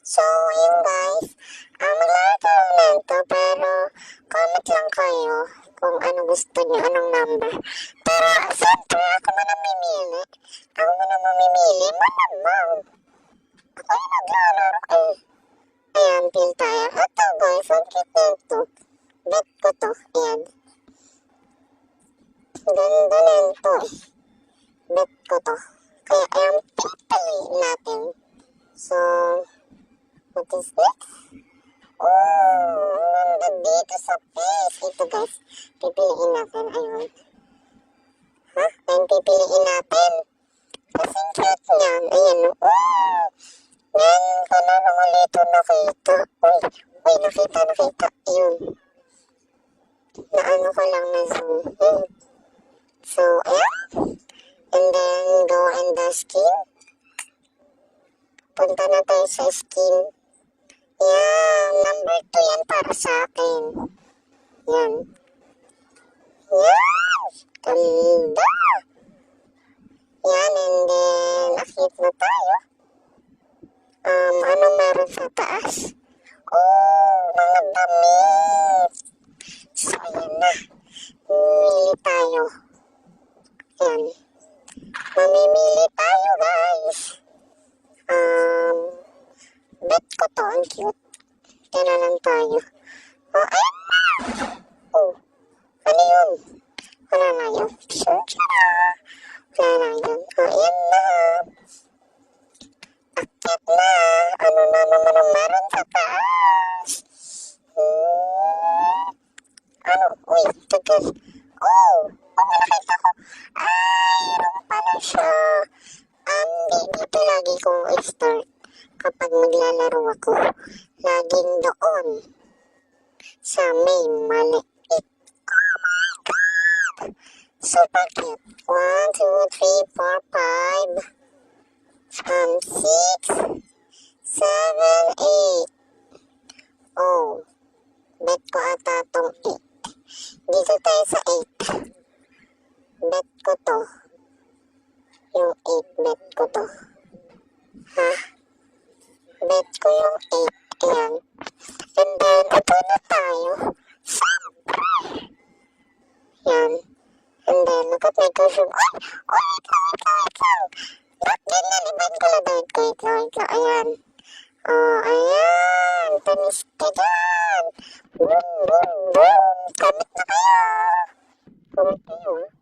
So, yun guys, maglalaro tayo ng to, pero comment lang kayo kung ano gusto niyo, anong number. Pero, siyempre, ako man ang mamimili. Ako man ang mamimili, malamang. Ako yung naglalaro eh. Ayan, pil tayo. Ito guys, ang cute na ito. Bet ko to, ayan. Ganda na ito eh. Bet ko to. Kaya, ayan, pipiliin natin. So, what is this? Oh, ganda dito sa face. Ito guys, pipiliin natin. Ayun. Ha? Ayun, pipiliin natin. Kasing cute niyan. Ayan. Oh! Ngayon ko na naman ito nakita. Uy, nakita. Ayun. Naano ko lang na zoom. So, ayan. And then, go in the skin. Punta na tayo sa skin. Yan, number 2 yan para sa akin. Yan. Yan! Ganda! Yan, and then, nakit na tayo. Ano meron sa taas? Oh, mga damit. So, ayan na. Mamimili tayo. Yan. Mamimili tayo, guys. Bet ko to, ang cute. Kaya lang tayo. Oh, ayan na! Oh, ano yun? Wala na yun. Wala na yun. Oh, ayan na. Akit na. Ano na naman ang meron sa taas? Ano? Uy, tagal. Oh, nakita ko. Mayroon pala siya. Dito lagi kong i-start. Kapag maglalaro ako, laging doon sa may maliit. Oh my God! Super cute. 1, 2, 3, 4, 5, 6, 7, 8. Oh, bet ko ata tong 8. Dito tayo sa 8. Bet ko to. Yung 8, bet ko to. Ha? Bet ko yung 8. Ayan. And then, ito na tayo. Siyempre. Yan. And then, look at my cushion. Ay! Wait lang. Ba't ganyan? Iban ko lang. Wait lang. Ayan. Oh, ayan. Tamis ka dyan. Boom. Kamit na kayo. Kamit kayo.